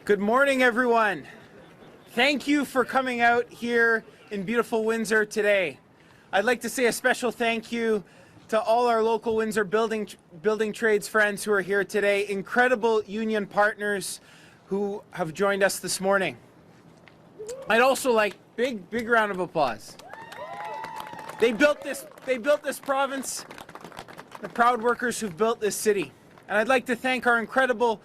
Good morning, everyone. Thank you for coming out here in beautiful Windsor today. I'd like to say a special thank you to all our local Windsor building trades friends who are here today, incredible union partners who have joined us this morning. I'd also like big round of applause. They built this province, the proud workers who've built this city. And I'd like to thank our incredible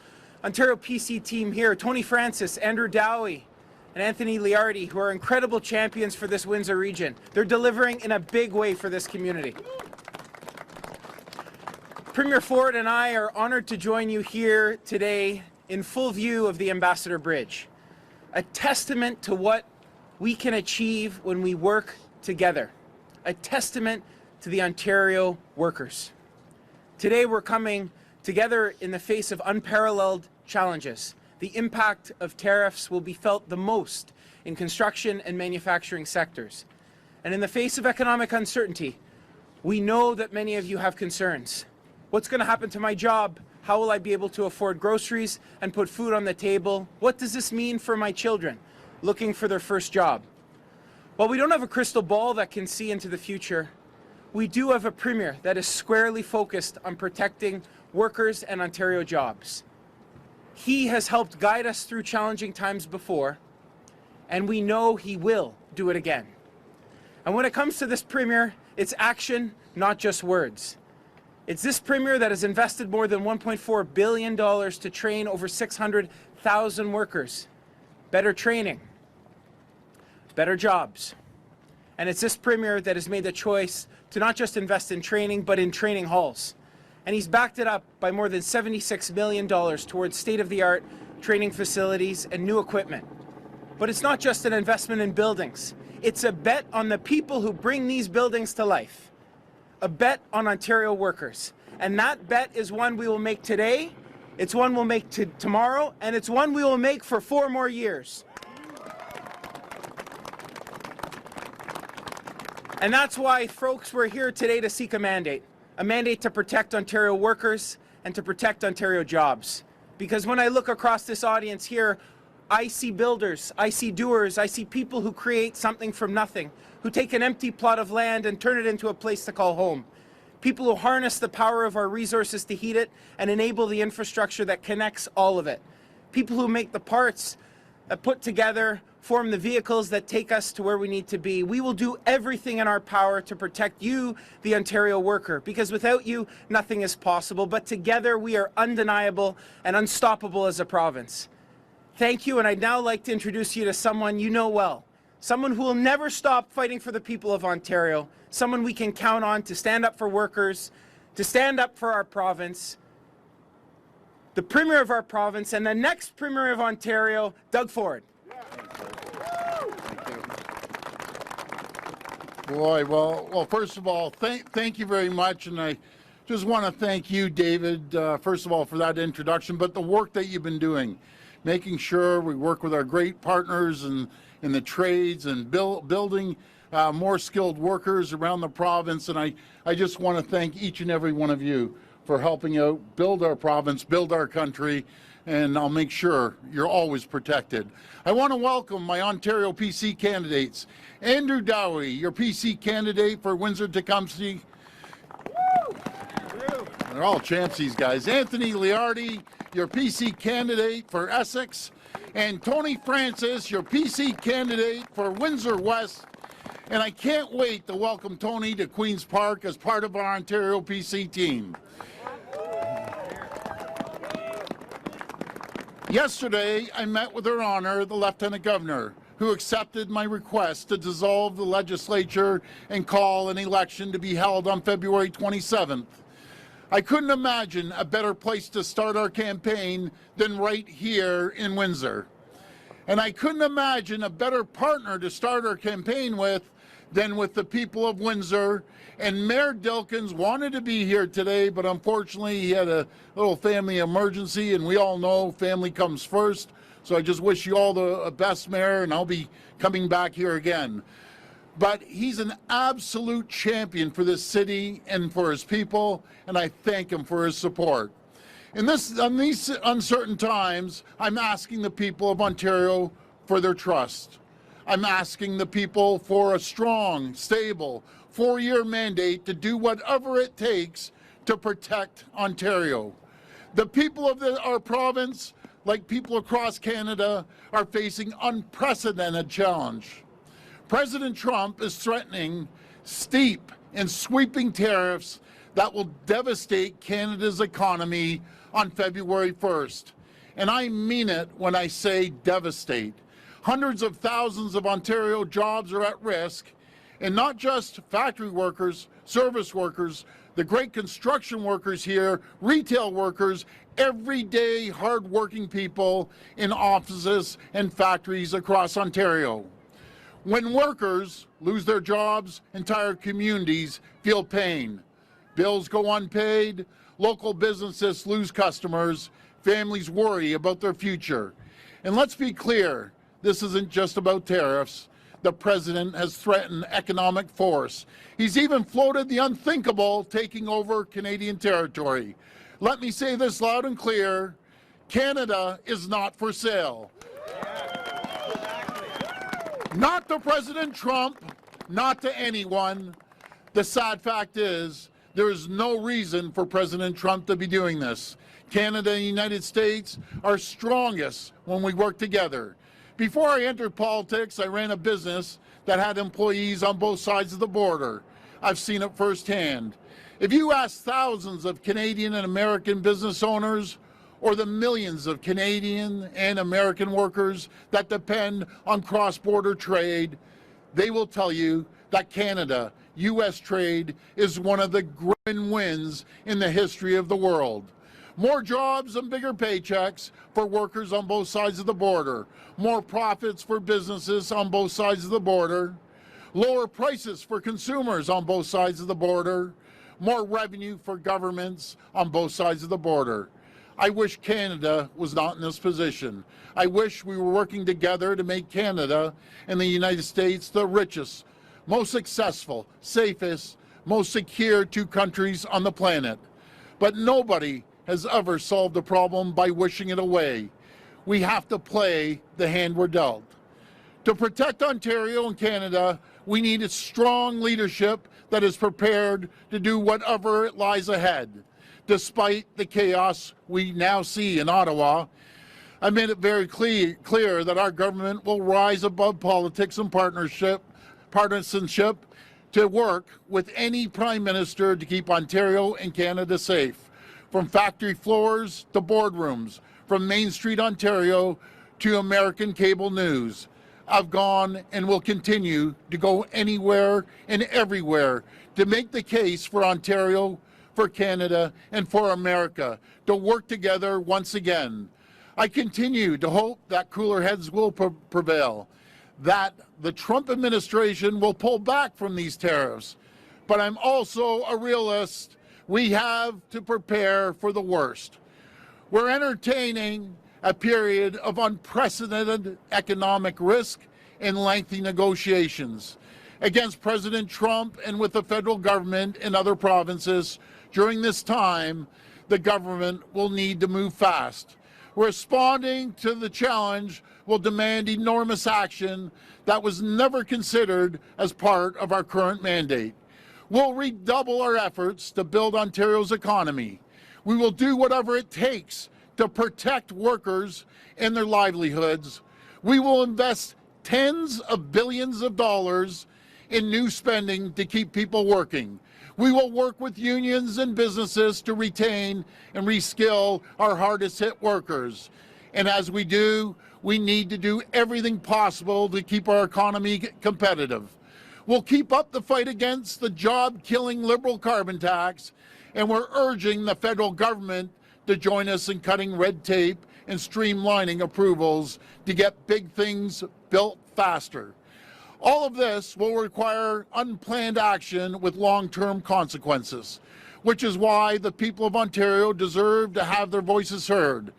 Ontario PC team here, Tony Francis, Andrew Dowie, and Anthony Liardi, who are incredible champions for this Windsor region. They're delivering in a big way for this community. Premier Ford and I are honored to join you here today in full view of the Ambassador Bridge, a testament to what we can achieve when we work together, a testament to the Ontario workers. Today we're coming together in the face of unparalleled challenges. The impact of tariffs will be felt the most in construction and manufacturing sectors. And in the face of economic uncertainty, we know that many of you have concerns. What's going to happen to my job? How will I be able to afford groceries and put food on the table? What does this mean for my children looking for their first job? While we don't have a crystal ball that can see into the future, we do have a Premier that is squarely focused on protecting workers and Ontario jobs. He has helped guide us through challenging times before, and we know he will do it again. And when it comes to this Premier, it's action, not just words. It's this Premier that has invested more than $1.4 billion to train over 600,000 workers. Better training, better jobs. And it's this Premier that has made the choice to not just invest in training, but in training halls. And he's backed it up by more than $76 million towards state-of-the-art training facilities and new equipment. But it's not just an investment in buildings. It's a bet on the people who bring these buildings to life. A bet on Ontario workers. And that bet is one we will make today, it's one we'll make tomorrow, and it's one we will make for 4 more years. And that's why, folks, we're here today to seek a mandate to protect Ontario workers and to protect Ontario jobs. Because when I look across this audience here, I see builders, I see doers, I see people who create something from nothing, who take an empty plot of land and turn it into a place to call home. People who harness the power of our resources to heat it and enable the infrastructure that connects all of it. People who make the parts that put together form the vehicles that take us to where we need to be. We will do everything in our power to protect you, the Ontario worker, because without you, nothing is possible. But together, we are undeniable and unstoppable as a province. Thank you, and I'd now like to introduce you to someone you know well, someone who will never stop fighting for the people of Ontario, someone we can count on to stand up for workers, to stand up for our province, the Premier of our province, and the next Premier of Ontario, Doug Ford. Boy, well, first of all, thank you very much, and I just want to thank you, David, first of all, for that introduction, but the work that you've been doing, making sure we work with our great partners in the trades and building more skilled workers around the province, and I just want to thank each and every one of you for helping out build our province, build our country, and I'll make sure you're always protected. I want to welcome my Ontario PC candidates. Andrew Dowie, your PC candidate for Windsor-Tecumseh. They're all champs, these guys. Anthony Liardi, your PC candidate for Essex. And Tony Francis, your PC candidate for Windsor West. And I can't wait to welcome Tony to Queen's Park as part of our Ontario PC team. Yesterday, I met with Her Honour, the Lieutenant Governor, who accepted my request to dissolve the legislature and call an election to be held on February 27th. I couldn't imagine a better place to start our campaign than right here in Windsor. And I couldn't imagine a better partner to start our campaign with than with the people of Windsor. And Mayor Dilkins wanted to be here today, but unfortunately he had a little family emergency, and we all know family comes first. So I just wish you all the best, Mayor, and I'll be coming back here again. But he's an absolute champion for this city and for his people, and I thank him for his support. In these uncertain times, I'm asking the people of Ontario for their trust. I'm asking the people for a strong, stable, 4-year mandate to do whatever it takes to protect Ontario. The people of our province, like people across Canada, are facing unprecedented challenge. President Trump is threatening steep and sweeping tariffs that will devastate Canada's economy on February 1st. And I mean it when I say devastate. Hundreds of thousands of Ontario jobs are at risk, and not just factory workers, service workers, the great construction workers here, retail workers, everyday hard-working people in offices and factories across Ontario. When workers lose their jobs, entire communities feel pain. Bills go unpaid, local businesses lose customers, families worry about their future. And let's be clear, this isn't just about tariffs. The president has threatened economic force. He's even floated the unthinkable, taking over Canadian territory. Let me say this loud and clear, Canada is not for sale. Not to President Trump, not to anyone. The sad fact is, there is no reason for President Trump to be doing this. Canada and the United States are strongest when we work together. Before I entered politics, I ran a business that had employees on both sides of the border. I've seen it firsthand. If you ask thousands of Canadian and American business owners, or the millions of Canadian and American workers that depend on cross-border trade, they will tell you that Canada-U.S. trade is one of the great wins in the history of the world. More jobs and bigger paychecks for workers on both sides of the border. More profits for businesses on both sides of the border. Lower prices for consumers on both sides of the border. More revenue for governments on both sides of the border. I wish Canada was not in this position. I wish we were working together to make Canada and the United States the richest, most successful, safest, most secure two countries on the planet. But nobody has ever solved the problem by wishing it away. We have to play the hand we're dealt. To protect Ontario and Canada, we need a strong leadership that is prepared to do whatever lies ahead. Despite the chaos we now see in Ottawa, I made it very clear that our government will rise above politics and partisanship to work with any Prime Minister to keep Ontario and Canada safe. From factory floors to boardrooms, from Main Street, Ontario to American cable news. I've gone and will continue to go anywhere and everywhere to make the case for Ontario, for Canada, and for America to work together once again. I continue to hope that cooler heads will prevail, that the Trump administration will pull back from these tariffs. But I'm also a realist. We have to prepare for the worst. We're entertaining a period of unprecedented economic risk and lengthy negotiations against President Trump and with the federal government and other provinces. During this time, the government will need to move fast. Responding to the challenge will demand enormous action that was never considered as part of our current mandate. We'll redouble our efforts to build Ontario's economy. We will do whatever it takes to protect workers and their livelihoods. We will invest tens of billions of dollars in new spending to keep people working. We will work with unions and businesses to retain and reskill our hardest hit workers. And as we do, we need to do everything possible to keep our economy competitive. We'll keep up the fight against the job-killing Liberal carbon tax, and we're urging the federal government to join us in cutting red tape and streamlining approvals to get big things built faster. All of this will require unplanned action with long-term consequences, which is why the people of Ontario deserve to have their voices heard.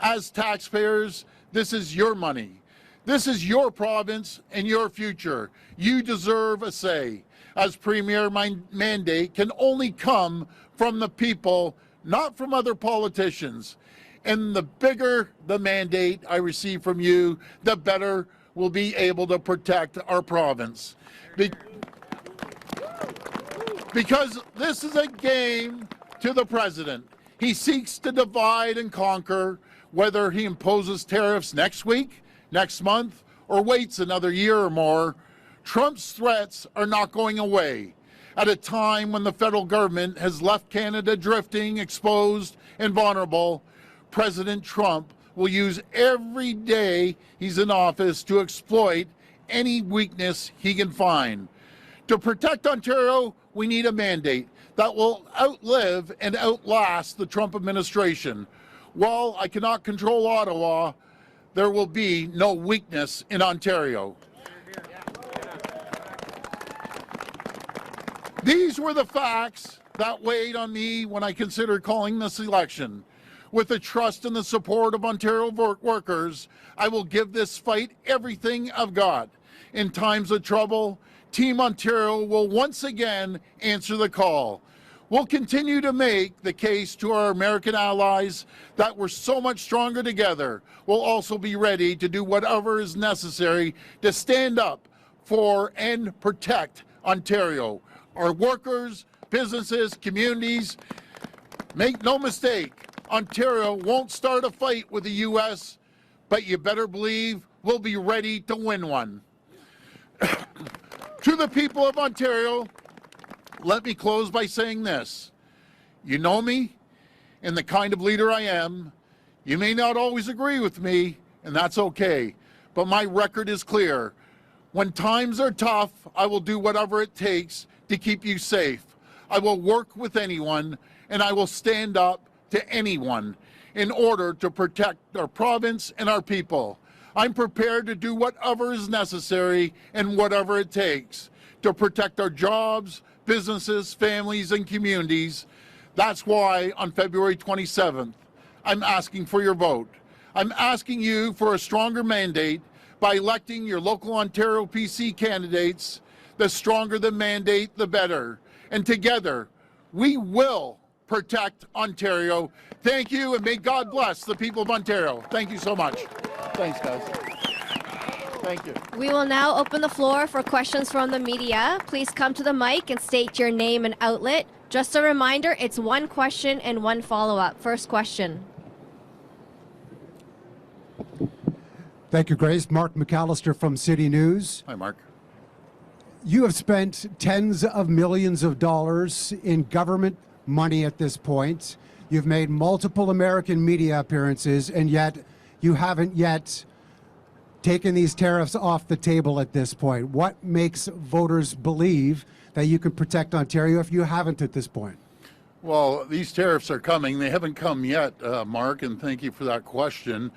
As taxpayers, this is your money. This is your province and your future. You deserve a say. As Premier, my mandate can only come from the people, not from other politicians. And the bigger the mandate I receive from you, the better we'll be able to protect our province. Because this is a game to the president. He seeks to divide and conquer, whether he imposes tariffs next week, next month, or waits another year or more. Trump's threats are not going away. At a time when the federal government has left Canada drifting, exposed, and vulnerable, President Trump will use every day he's in office to exploit any weakness he can find. To protect Ontario, we need a mandate that will outlive and outlast the Trump administration. While I cannot control Ottawa, there will be no weakness in Ontario. These were the facts that weighed on me when I considered calling this election. With the trust and the support of Ontario workers, I will give this fight everything I've got. In times of trouble, Team Ontario will once again answer the call. We'll continue to make the case to our American allies that we're so much stronger together. We'll also be ready to do whatever is necessary to stand up for and protect Ontario. Our workers, businesses, communities, make no mistake, Ontario won't start a fight with the U.S., but you better believe we'll be ready to win one. To the people of Ontario, let me close by saying this. You know me and the kind of leader I am. You may not always agree with me, and that's okay, but my record is clear. When times are tough, I will do whatever it takes to keep you safe. I will work with anyone, and I will stand up to anyone in order to protect our province and our people. I'm prepared to do whatever is necessary and whatever it takes to protect our jobs, businesses, families, and communities. That's why on February 27th, I'm asking for your vote. I'm asking you for a stronger mandate by electing your local Ontario PC candidates. The stronger the mandate, the better. And together, we will protect Ontario. Thank you, and may God bless the people of Ontario. Thank you so much. Thanks, guys. Thank you. We will now open the floor for questions from the media. Please come to the mic and state your name and outlet. Just a reminder, it's one question and one follow-up. First question. Thank you, Grace. Mark McAllister from City News. Hi, Mark. You have spent tens of millions of dollars in government money at this point. You've made multiple American media appearances, and yet you haven't yet taken these tariffs off the table at this point. What makes voters believe that you can protect Ontario if you haven't at this point? Well, these tariffs are coming. They haven't come yet, Mark, and thank you for that question.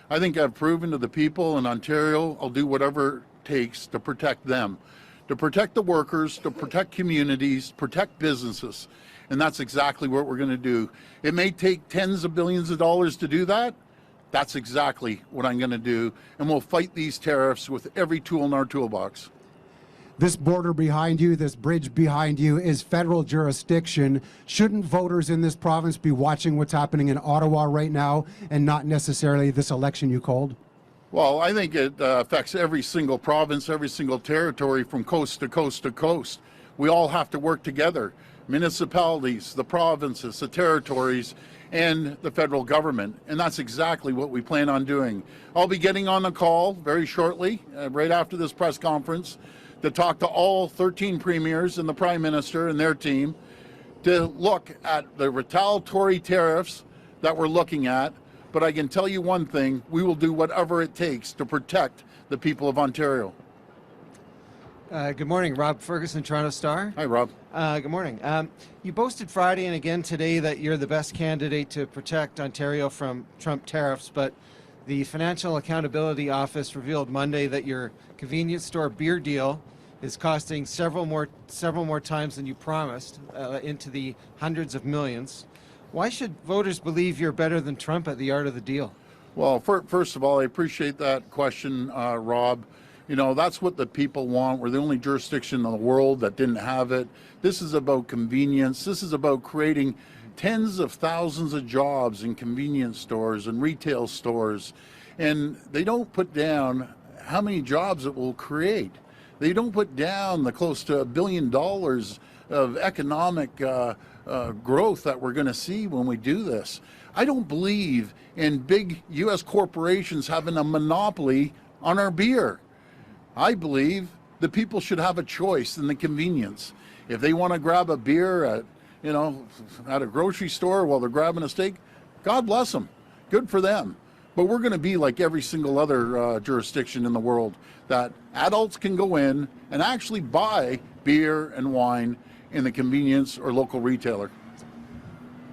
I think I've proven to the people in Ontario I'll do whatever it takes to protect them, to protect the workers, to protect communities, protect businesses. And that's exactly what we're going to do. It may take tens of billions of dollars to do that. That's exactly what I'm going to do. And we'll fight these tariffs with every tool in our toolbox. This border behind you, this bridge behind you is federal jurisdiction. Shouldn't voters in this province be watching what's happening in Ottawa right now and not necessarily this election you called? Well, I think it affects every single province, every single territory from coast to coast to coast. We all have to work together. Municipalities, the provinces, the territories, and the federal government. And that's exactly what we plan on doing. I'll be getting on the call very shortly, right after this press conference, to talk to all 13 premiers and the Prime Minister and their team to look at the retaliatory tariffs that we're looking at. But I can tell you one thing, we will do whatever it takes to protect the people of Ontario. Good morning, Rob Ferguson, Toronto Star. Hi, Rob. Good morning. You boasted Friday and again today that you're the best candidate to protect Ontario from Trump tariffs, but the Financial Accountability Office revealed Monday that your convenience store beer deal is costing several more times than you promised, into the hundreds of millions. Why should voters believe you're better than Trump at the art of the deal? Well, first of all, I appreciate that question, Rob. You know, that's what the people want. We're the only jurisdiction in the world that didn't have it. This is about convenience. This is about creating tens of thousands of jobs in convenience stores and retail stores, and they don't put down how many jobs it will create. They don't put down the close to $1 billion of economic growth that we're going to see when we do this. I don't believe in big U.S. corporations having a monopoly on our beer. I believe the people should have a choice in the convenience. If they want to grab a beer at a grocery store while they're grabbing a steak, God bless them. Good for them. But we're going to be like every single other jurisdiction in the world, that adults can go in and actually buy beer and wine in the convenience or local retailer.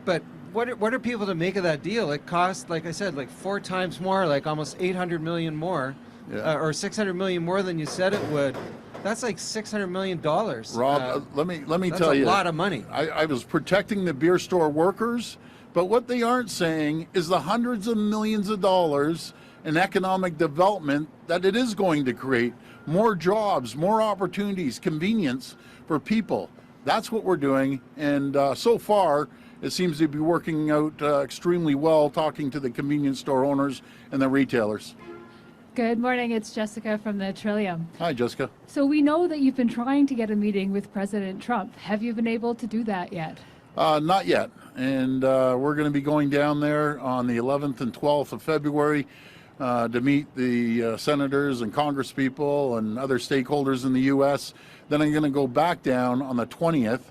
But what are people to make of that deal? It costs, like I said, like 4 times more, like almost 800 million more, or 600 million more than you said it would. That's like $600 million. Rob, let me tell you. That's a lot of money. I was protecting the beer store workers, but what they aren't saying is the hundreds of millions of dollars in economic development that it is going to create. More jobs, more opportunities, convenience for people. That's what we're doing, and so far it seems to be working out extremely well, talking to the convenience store owners and the retailers. Good morning, it's Jessica from the Trillium. Hi, Jessica. So we know that you've been trying to get a meeting with President Trump. Have you been able to do that yet? Not yet, and we're going to be going down there on the 11th and 12th of February to meet the senators and congresspeople and other stakeholders in the U.S. Then I'm going to go back down on the 20th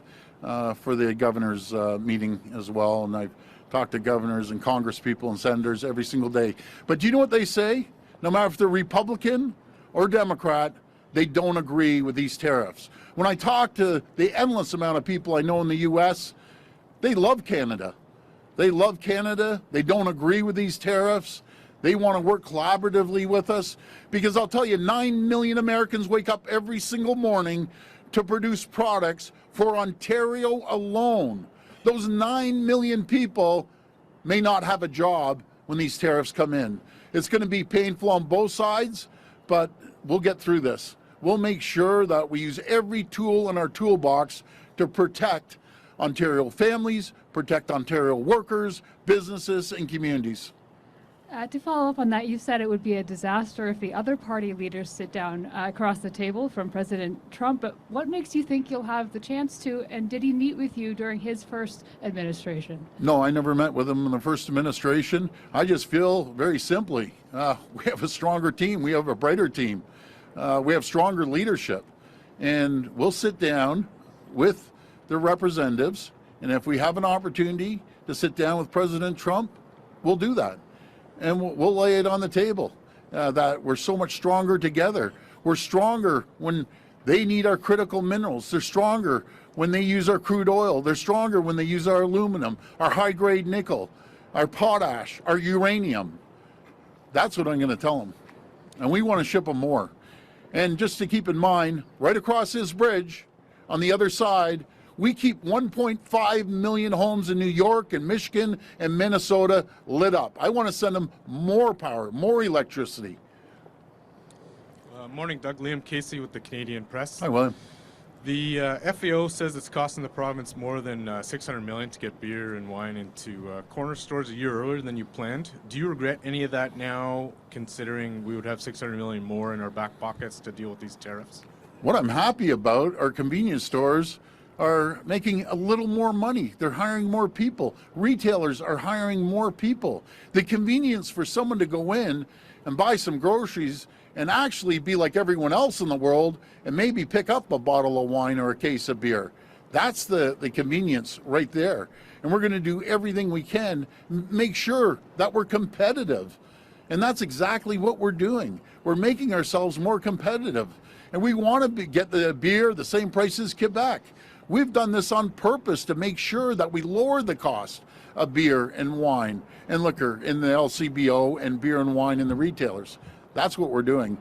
for the governor's meeting as well, and I've talked to governors and congresspeople and senators every single day. But do you know what they say? No matter if they're Republican or Democrat, they don't agree with these tariffs. When I talk to the endless amount of people I know in the U.S., they love Canada. They love Canada. They don't agree with these tariffs. They want to work collaboratively with us, because I'll tell you, 9 million Americans wake up every single morning to produce products for Ontario alone. Those 9 million people may not have a job when these tariffs come in. It's going to be painful on both sides, but we'll get through this. We'll make sure that we use every tool in our toolbox to protect Ontario families, protect Ontario workers, businesses, and communities. To follow up on that, you said it would be a disaster if the other party leaders sit down across the table from President Trump, but what makes you think you'll have the chance to, and did he meet with you during his first administration? No, I never met with him in the first administration. I just feel very simply, we have a stronger team, we have a brighter team, we have stronger leadership, and we'll sit down with the representatives, and if we have an opportunity to sit down with President Trump, we'll do that. And we'll lay it on the table that we're so much stronger together. We're stronger when they need our critical minerals. They're stronger when they use our crude oil. They're stronger when they use our aluminum, our high-grade nickel, our potash, our uranium. That's what I'm going to tell them. And we want to ship them more. And just to keep in mind, right across this bridge, on the other side, we keep 1.5 million homes in New York and Michigan and Minnesota lit up. I want to send them more power, more electricity. Morning, Doug. Liam Casey with the Canadian Press. Hi, William. The FAO says it's costing the province more than $600 million to get beer and wine into corner stores a year earlier than you planned. Do you regret any of that now, considering we would have $600 million more in our back pockets to deal with these tariffs? What I'm happy about are convenience stores are making a little more money. They're hiring more people. Retailers are hiring more people. The convenience for someone to go in and buy some groceries and actually be like everyone else in the world and maybe pick up a bottle of wine or a case of beer. That's the convenience right there. And we're going to do everything we can, make sure that we're competitive. And that's exactly what we're doing. We're making ourselves more competitive. And we want to get the beer the same price as Quebec. We've done this on purpose to make sure that we lower the cost of beer and wine and liquor in the LCBO and beer and wine in the retailers. That's what we're doing.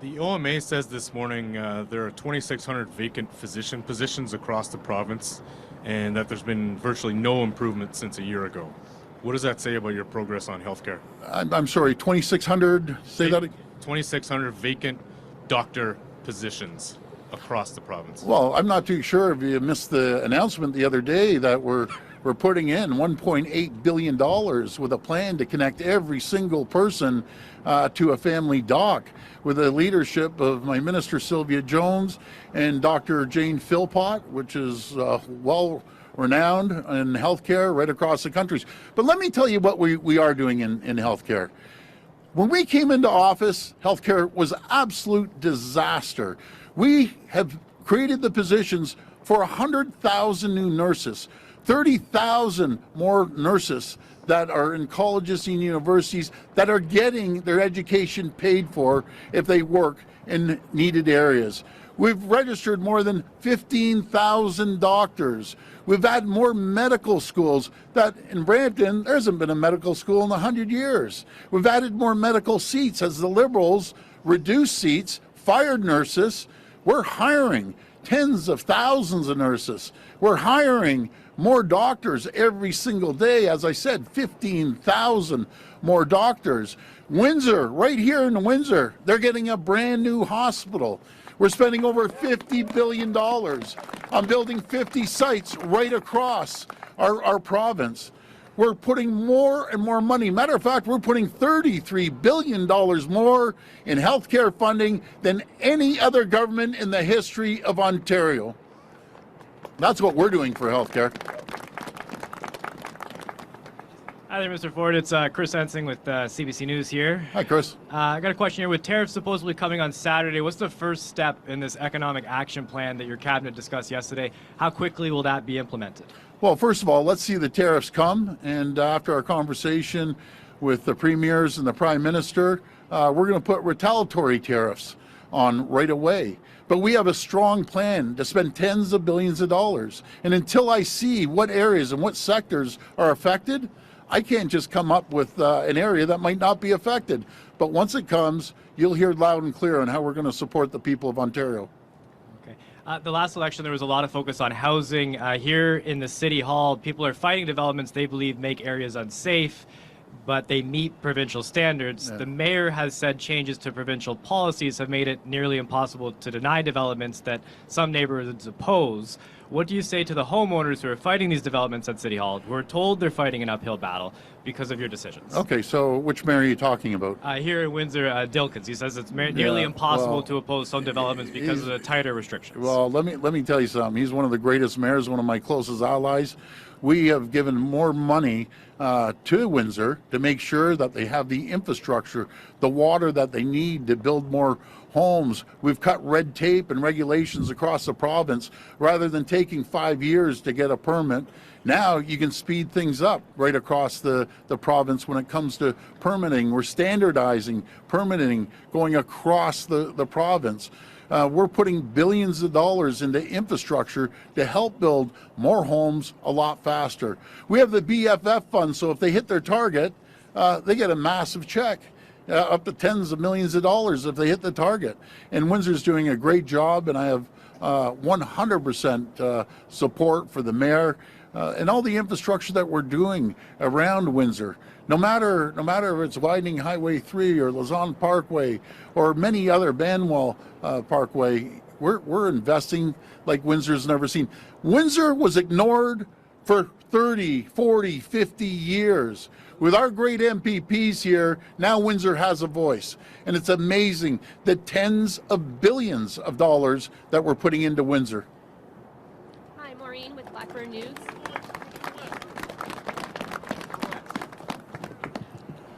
The OMA says this morning there are 2,600 vacant physician positions across the province and that there's been virtually no improvement since a year ago. What does that say about your progress on healthcare? I'm sorry, 2,600, say that again? 2,600 vacant doctor positions across the province. Well, I'm not too sure if you missed the announcement the other day that we're We're putting in $1.8 billion with a plan to connect every single person to a family doc, with the leadership of my minister Sylvia Jones and Dr. Jane Philpott, which is well renowned in healthcare right across the country. But let me tell you what we are doing in healthcare. When we came into office, healthcare was an absolute disaster. We have created the positions for 100,000 new nurses, 30,000 more nurses that are in colleges and universities that are getting their education paid for if they work in needed areas. We've registered more than 15,000 doctors. We've had more medical schools that in Brampton, there hasn't been a medical school in 100 years. We've added more medical seats as the Liberals reduced seats, fired nurses. We're hiring tens of thousands of nurses. We're hiring more doctors every single day. As I said, 15,000 more doctors. Windsor, right here in Windsor, they're getting a brand new hospital. We're spending over $50 billion on building 50 sites right across our province. We're putting more and more money. Matter of fact, we're putting $33 billion more in healthcare funding than any other government in the history of Ontario. That's what we're doing for healthcare. Hi there, Mr. Ford. It's Chris Ensing with CBC News here. Hi, Chris. I got a question here. With tariffs supposedly coming on Saturday, what's the first step in this economic action plan that your cabinet discussed yesterday? How quickly will that be implemented? Well, first of all, let's see the tariffs come. And after our conversation with the premiers and the prime minister, we're going to put retaliatory tariffs on right away. But we have a strong plan to spend tens of billions of dollars. And until I see what areas and what sectors are affected, I can't just come up with an area that might not be affected. But once it comes, you'll hear loud and clear on how we're going to support the people of Ontario. Okay. The last election, there was a lot of focus on housing. Here in the City Hall, people are fighting developments they believe make areas unsafe, but they meet provincial standards. Yeah. The mayor has said changes to provincial policies have made it nearly impossible to deny developments that some neighborhoods oppose. What do you say to the homeowners who are fighting these developments at City Hall, who are told they're fighting an uphill battle because of your decisions? Okay, so which mayor are you talking about? Here in Windsor, Dilkins, he says it's nearly impossible well, to oppose some developments because of the tighter restrictions. Well, let me tell you something. He's one of the greatest mayors, one of my closest allies. We have given more money to Windsor to make sure that they have the infrastructure, the water that they need to build more homes. We've cut red tape and regulations across the province. Rather than taking 5 years to get a permit, now you can speed things up right across the province when it comes to permitting. We're standardizing permitting going across the province. We're putting billions of dollars into infrastructure to help build more homes a lot faster. We have the BFF fund, so if they hit their target, they get a massive check. Up to tens of millions of dollars if they hit the target. And Windsor's doing a great job, and I have 100% support for the mayor and all the infrastructure that we're doing around Windsor. No matter if it's widening Highway 3 or Lausanne Parkway or many other Banwell Parkway, we're investing like Windsor's never seen. Windsor was ignored for 30, 40, 50 years. With our great MPPs here, now Windsor has a voice. And it's amazing the tens of billions of dollars that we're putting into Windsor. Hi, Maureen with Blackburn News.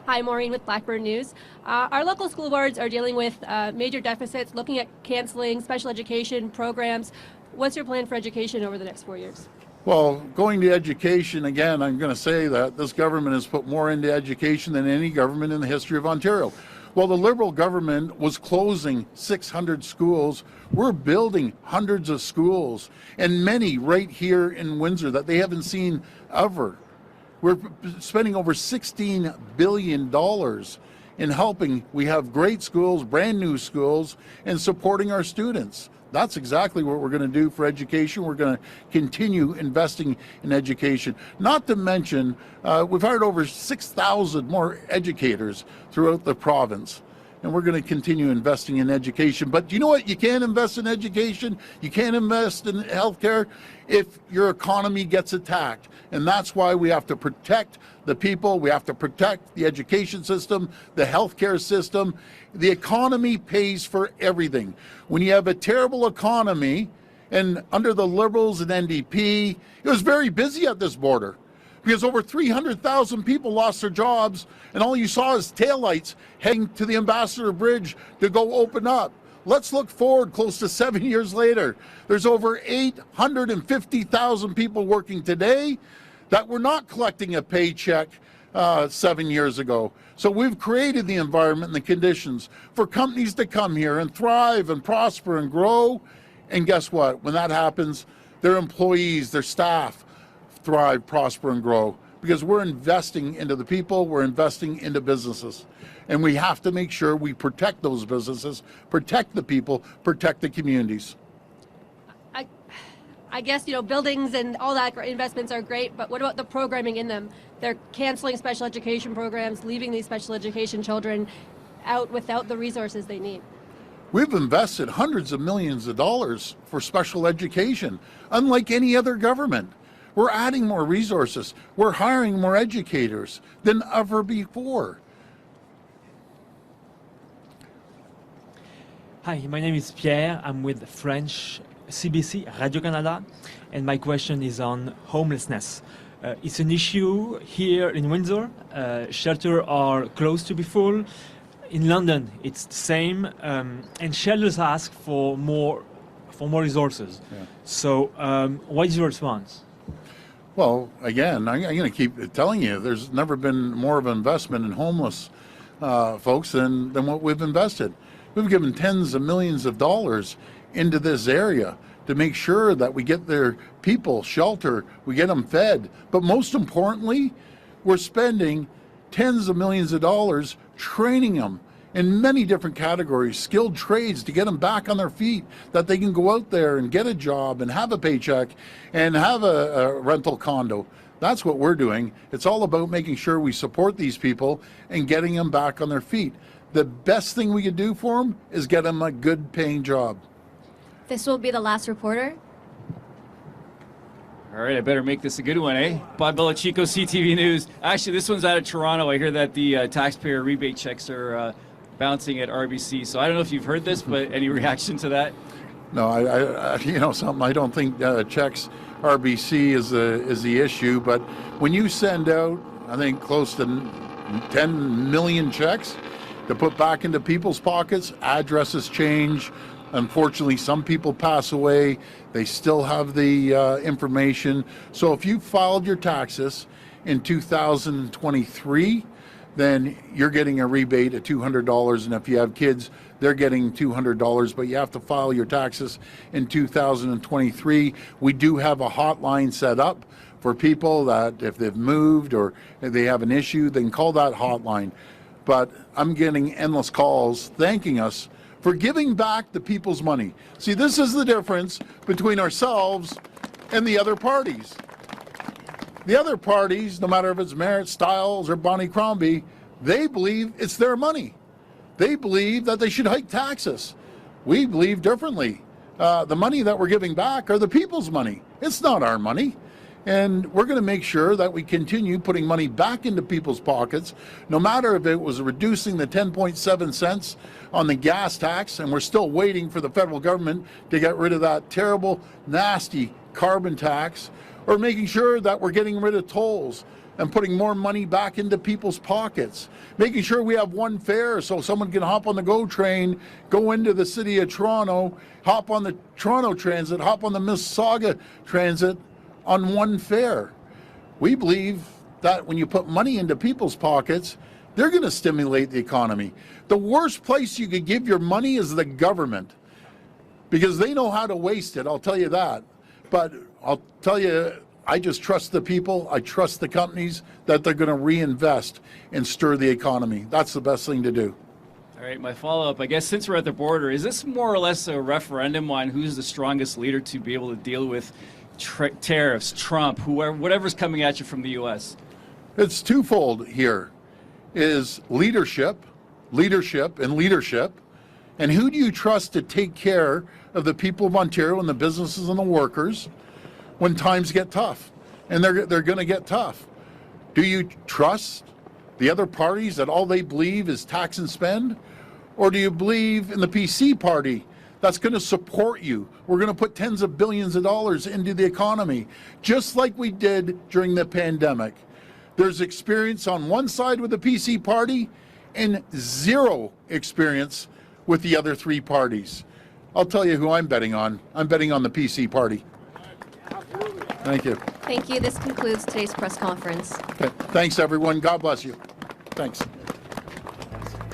Hi, Maureen with Blackburn News. Our local school boards are dealing with major deficits, looking at canceling special education programs. What's your plan for education over the next 4 years? Well, going to education, again, I'm going to say that this government has put more into education than any government in the history of Ontario. Well, the Liberal government was closing 600 schools. We're building hundreds of schools, and many right here in Windsor that they haven't seen ever. We're spending over $16 billion in helping. We have great schools, brand new schools, and supporting our students. That's exactly what we're going to do for education. We're going to continue investing in education. Not to mention, we've hired over 6,000 more educators throughout the province. and we're going to continue investing in education. But you know what? You can't invest in education, you can't invest in healthcare if your economy gets attacked. And that's why we have to protect the people, we have to protect the education system, the healthcare system. The economy pays for everything. When you have a terrible economy, and under the Liberals and NDP, it was very busy at this border because over 300,000 people lost their jobs, and all you saw is taillights heading to the Ambassador Bridge to go open up. Let's look forward close to 7 years later. There's over 850,000 people working today that were not collecting a paycheck 7 years ago. So we've created the environment and the conditions for companies to come here and thrive and prosper and grow. And guess what? When that happens, their employees, their staff thrive, prosper, and grow because we're investing into the people, we're investing into businesses. And we have to make sure we protect those businesses, protect the people, protect the communities. I guess, buildings and all that investments are great, but what about the programming in them? They're canceling special education programs, leaving these special education children out without the resources they need. We've invested hundreds of millions of dollars for special education, unlike any other government. We're adding more resources. We're hiring more educators than ever before. Hi, my name is Pierre. I'm with French CBC, Radio-Canada, and my question is on homelessness. It's an issue here in Windsor. Shelters are close to be full. In London, it's the same, and shelters ask for more resources. Yeah. So, what is your response? Well, again, I'm going to keep telling you, there's never been more of an investment in homeless folks than what we've invested. We've given tens of millions of dollars into this area to make sure that we get their people shelter, we get them fed. But most importantly, we're spending tens of millions of dollars training them in many different categories, skilled trades, to get them back on their feet, that they can go out there and get a job and have a paycheck and have a rental condo. That's what we're doing. It's all about making sure we support these people and getting them back on their feet. The best thing we could do for them is get them a good paying job. This will be the last reporter. All right, I better make this a good one, eh? Bob Belichico, CTV News. Actually, this one's out of Toronto. I hear that the taxpayer rebate checks are bouncing at RBC. So I don't know if you've heard this, but any reaction to that? No, something. I don't think checks RBC is the issue. But when you send out, I think close to 10 million checks to put back into people's pockets, addresses change. Unfortunately, some people pass away. They still have the information. So if you filed your taxes in 2023, then you're getting a rebate of $200. And if you have kids, they're getting $200. But you have to file your taxes in 2023. We do have a hotline set up for people that if they've moved or if they have an issue, they can call that hotline. But I'm getting endless calls thanking us for giving back the people's money. See, this is the difference between ourselves and the other parties. The other parties, no matter if it's Merritt, Stiles, or Bonnie Crombie, they believe it's their money. They believe that they should hike taxes. We believe differently. The money that we're giving back are the people's money. It's not our money. And we're going to make sure that we continue putting money back into people's pockets, no matter if it was reducing the 10.7 cents on the gas tax, and we're still waiting for the federal government to get rid of that terrible, nasty carbon tax, or making sure that we're getting rid of tolls and putting more money back into people's pockets, making sure we have one fare so someone can hop on the GO train, go into the city of Toronto, hop on the Toronto Transit, hop on the Mississauga Transit, on one fare. We believe that when you put money into people's pockets, they're going to stimulate the economy. The worst place you could give your money is the government, because they know how to waste it, I'll tell you that. But I'll tell you, I just trust the people, I trust the companies that they're going to reinvest and stir the economy. That's the best thing to do. All right, my follow-up, I guess since we're at the border, is this more or less a referendum on who's the strongest leader to be able to deal with tariffs, Trump, whoever, whatever's coming at you from the U.S.? It's twofold here. Is leadership leadership and leadership? And who do you trust to take care of the people of Ontario and the businesses and the workers when times get tough? And they're going to get tough. Do you trust the other parties that all they believe is tax and spend? Or do you believe in the PC party that's going to support you? We're going to put tens of billions of dollars into the economy, just like we did during the pandemic. There's experience on one side with the PC party and zero experience with the other three parties. I'll tell you who I'm betting on. I'm betting on the PC party. Thank you. Thank you. This concludes today's press conference. Okay. Thanks, everyone. God bless you. Thanks.